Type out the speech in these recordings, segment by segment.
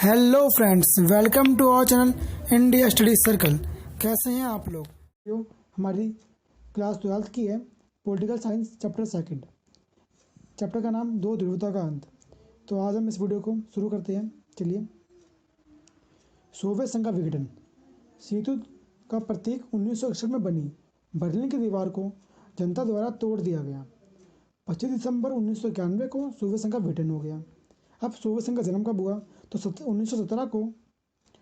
Hello friends, welcome to our channel India study circle. कैसे हैं आप लोग? जो हमारी क्लास 12th की है, political science chapter second. Chapter का नाम दो ध्रुवता का अंत। तो आज हम इस वीडियो को शुरू करते हैं। चलिए। सोवियत संघ का विघटन। शीत का प्रतीक 1961 में बनी बर्लिन की दीवार को जनता द्वारा तोड़ दिया गया। 25 दिसंबर 1991 को सोवियत संघ का विघटन हो गया। अब सोवियत संघ का जन्म कब हुआ? तो 1917 को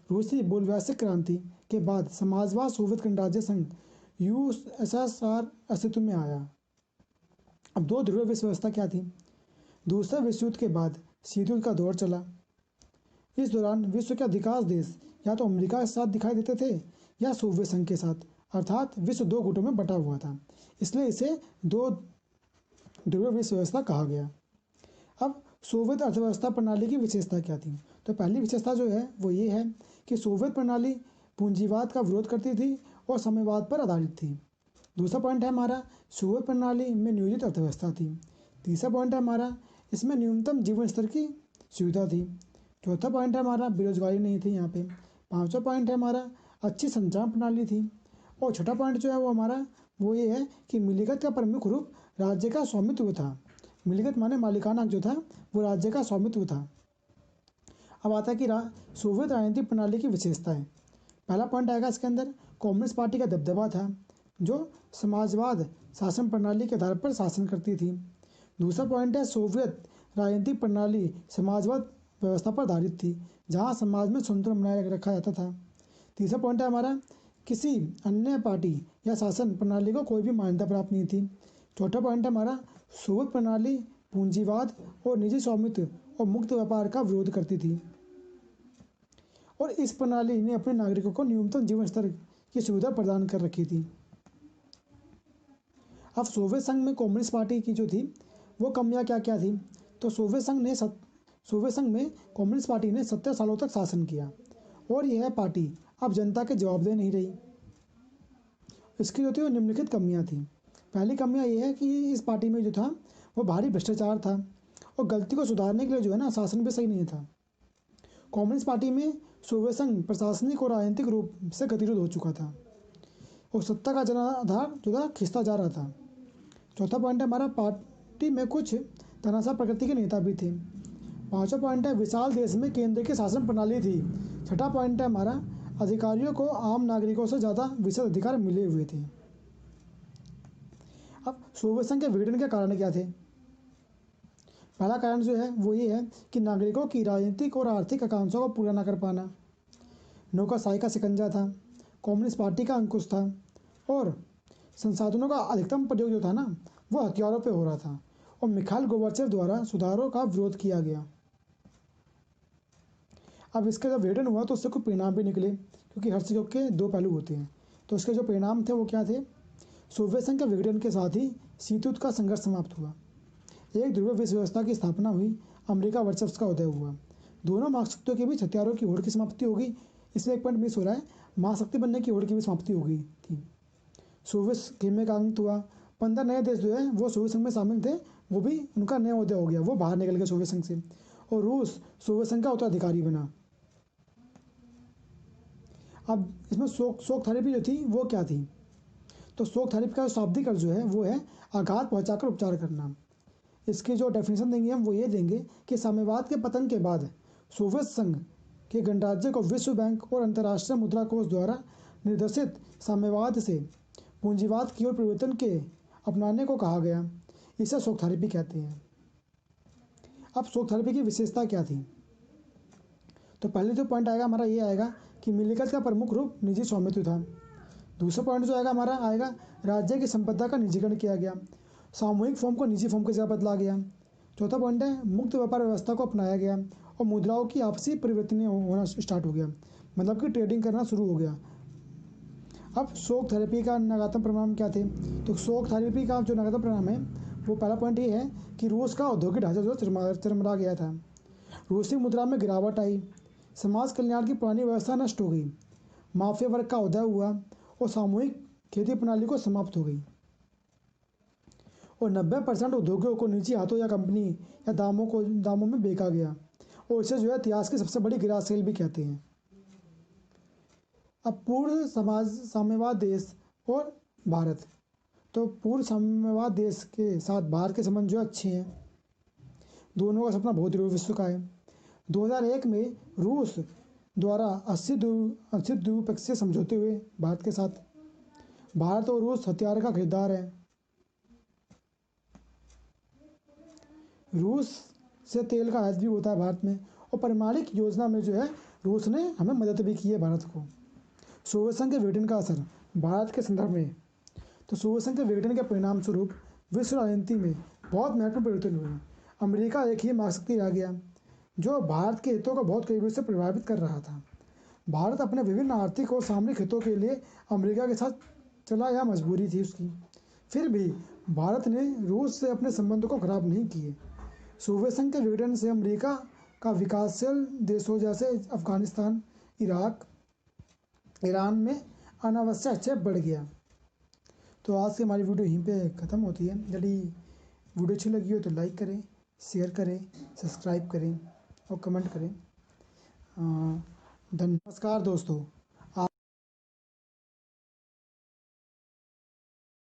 रूसी बोल्शेविक क्रांति के बाद समाजवाद सोवियत गणराज्य संघ यूएसएसआर अस्तित्व में आया। अब दो ध्रुवीय विश्व व्यवस्था क्या थी? दूसरे विश्व युद्ध के बाद शीत युद्ध का दौर चला। इस दौरान विश्व के अधिकांश देश या तो अमेरिका के साथ दिखाई देते थे या सोवियत संघ के साथ, अर्थात विश्व दो गुटों में बटा हुआ था। इसलिए इसे दो ध्रुवीय विश्व व्यवस्था कहा गया। अब सोवियत अर्थव्यवस्था प्रणाली की विशेषता क्या थी? तो पहली विशेषता जो है वो ये है कि सोवियत प्रणाली पूंजीवाद का विरोध करती थी और साम्यवाद पर आधारित थी। दूसरा पॉइंट है हमारा, सोवियत प्रणाली में नियोजित अर्थव्यवस्था थी। तीसरा पॉइंट है हमारा, इसमें न्यूनतम जीवन स्तर की सुविधा थी। चौथा पॉइंट है हमारा, बेरोजगारी नहीं थी यहाँ पे। पाँचवा पॉइंट है हमारा, अच्छी संचार प्रणाली थी। और छठा पॉइंट जो है वो हमारा वो ये है कि मिलीगत का प्रमुख रूप राज्य का स्वामित्व था। मिलीगत माने मालिकाना जो था वो राज्य का स्वामित्व था। अब आता है कि सोवियत राजनीतिक प्रणाली की विशेषताएं। पहला पॉइंट आएगा इसके अंदर, कम्युनिस्ट पार्टी का दबदबा था जो समाजवाद शासन प्रणाली के आधार पर शासन करती थी। दूसरा पॉइंट है, सोवियत राजनीतिक प्रणाली समाजवाद व्यवस्था पर आधारित थी जहां समाज में संतुलन बनाए रखा जाता था। तीसरा पॉइंट है हमारा, किसी अन्य पार्टी या शासन प्रणाली को कोई भी मान्यता प्राप्त नहीं थी। चौथा पॉइंट है हमारा, सोवियत प्रणाली पूंजीवाद और निजी स्वामित्व और मुक्त व्यापार का विरोध करती थी और इस प्रणाली ने अपने नागरिकों को न्यूनतम जीवन स्तर की सुविधा प्रदान कर रखी थी। अब सोवियत संघ में कम्युनिस्ट पार्टी की जो थी वो कमियां क्या क्या थी? तो सोवियत संघ में कम्युनिस्ट पार्टी ने 70 सालों तक शासन किया और यह पार्टी अब जनता के जवाबदेह नहीं रही। इसकी जो थी वो निम्नलिखित कमियां थी। पहली कमियां ये है कि इस पार्टी में जो था वो भारी भ्रष्टाचार था और गलती को सुधारने के लिए जो है ना शासन भी सही नहीं था। कम्युनिस्ट पार्टी में सोवियत संघ प्रशासनिक और राजनीतिक रूप से गतिरोध हो चुका था और सत्ता का जनाधार जो था खिंचता जा रहा था। चौथा पॉइंट है हमारा, पार्टी में कुछ तानाशाह प्रकृति के नेता भी थे। पांचवा पॉइंट है, विशाल देश में केंद्र की शासन प्रणाली थी। छठा पॉइंट है हमारा, अधिकारियों को आम नागरिकों से ज़्यादा विशेष अधिकार मिले हुए थे। अब सोवियत संघ के विघटन के कारण क्या थे? पहला कारण जो है वो ये है कि नागरिकों की राजनीतिक और आर्थिक आकांक्षाओं को पूरा न कर पाना। नौकरशाही का शिकंजा था, कम्युनिस्ट पार्टी का अंकुश था और संसाधनों का अधिकतम प्रयोग जो था ना वो हथियारों पे हो रहा था और मिखाइल गोर्बाचेव द्वारा सुधारों का विरोध किया गया। अब इसका जब विघटन हुआ तो उससे कुछ परिणाम भी निकले, क्योंकि हर चीज़ों के दो पहलू होते हैं। तो इसके जो परिणाम थे वो क्या थे? सोवियत संघ के विघटन के साथ ही शीत युद्ध का संघर्ष समाप्त हुआ। एक ध्रुवीय विश्व व्यवस्था की स्थापना हुई, अमेरिका वर्चस्व का उदय हुआ। दोनों महाशक्तियों के बीच हथियारों की होड़ की समाप्ति होगी। इसमें एक पॉइंट मिस हो रहा है, महाशक्ति बनने की होड़ की भी समाप्ति हो गई थी। सोवियत खेमे का अंत हुआ। 15 नए देश जो है वो सोवियत संघ में शामिल थे, वो भी उनका नया उदय हो गया, वो बाहर निकल गए सोवियत संघ से और रूस सोवियत संघ का उत्तराधिकारी बना। अब इसमें शोक थेरेपी जो थी वो क्या थी? तो शोक थेरेपी का शाब्दिक अर्थ जो है वो है आघात पहुंचाकर उपचार करना। इसकी जो डेफिनेशन देंगे हम वो ये देंगे कि साम्यवाद के पतन के बाद सोवियत संघ के गणराज्य को विश्व बैंक और अंतर्राष्ट्रीय मुद्रा कोष द्वारा निर्देशित साम्यवाद से पूंजीवाद की ओर परिवर्तन के अपनाने को कहा गया। इसे शोक थेरेपी कहते हैं। अब शोक थेरेपी की विशेषता क्या थी? तो पहले जो पॉइंट आएगा हमारा ये आएगा कि मिलीगत का प्रमुख रूप निजी स्वामित्व था। दूसरा पॉइंट जो आएगा हमारा आएगा, राज्य की संपदा का निजीकरण किया गया, सामूहिक फॉर्म को निजी फॉर्म की जगह बदला गया। चौथा पॉइंट है, मुक्त व्यापार व्यवस्था को अपनाया गया और मुद्राओं की आपसी परिवर्तन होना स्टार्ट हो गया, मतलब कि ट्रेडिंग करना शुरू हो गया। अब शोक थेरेपी का नकारात्मक परिणाम क्या थे? तो शोक थेरेपी का जो नकारात्मक परिणाम है वो पहला पॉइंट ये है कि रूस का औद्योगिक ढांचा जो चरमरा गया था, रूसी मुद्रा में गिरावट आई, समाज कल्याण की पुरानी व्यवस्था नष्ट हो गई, माफिया वर्ग का उदय हुआ और सामूहिक खेती प्रणाली को समाप्त हो गई और 90% उद्योगों को निजी हाथों या कंपनी या दामों में बेचा गया और इसे जो है इतिहास की सबसे बड़ी गिरासेल भी कहते हैं। अब पूर्व साम्यवाद देश और भारत। तो पूर्व साम्यवाद देश के साथ भारत के संबंध जो अच्छे हैं। दोनों का सपना बहुत विश्व का है। 2001 में रूस द्वारा 80 द्विपक्षीय समझौते हुए भारत के साथ। भारत और रूस हथियार का खरीदार है। रूस से तेल का आयात भी होता है भारत में, और परमाणु योजना में जो है रूस ने हमें मदद भी की है भारत को। सोवियत संघ के विघटन का असर भारत के संदर्भ में। तो सोवियत संघ के विघटन के परिणाम स्वरूप विश्व राजनीति में बहुत महत्वपूर्ण परिवर्तन हुए। अमेरिका एक ही महाशक्ति रह गया जो भारत के हितों को बहुत करीबी से प्रभावित कर रहा था। भारत अपने विभिन्न आर्थिक और सामरिक हितों के लिए अमेरिका के साथ चला, यह मजबूरी थी उसकी। फिर भी भारत ने रूस से अपने संबंधों को खराब नहीं किए। सोवियत संघ के विघटन से अमेरिका का विकासशील देशों जैसे अफगानिस्तान, इराक, ईरान में अनावश्यक हस्तक्षेप बढ़ गया। तो आज की हमारी वीडियो यहीं पे ख़त्म होती है। यदि वीडियो अच्छी लगी हो तो लाइक करें, शेयर करें, सब्सक्राइब करें और कमेंट करें। नमस्कार दोस्तों।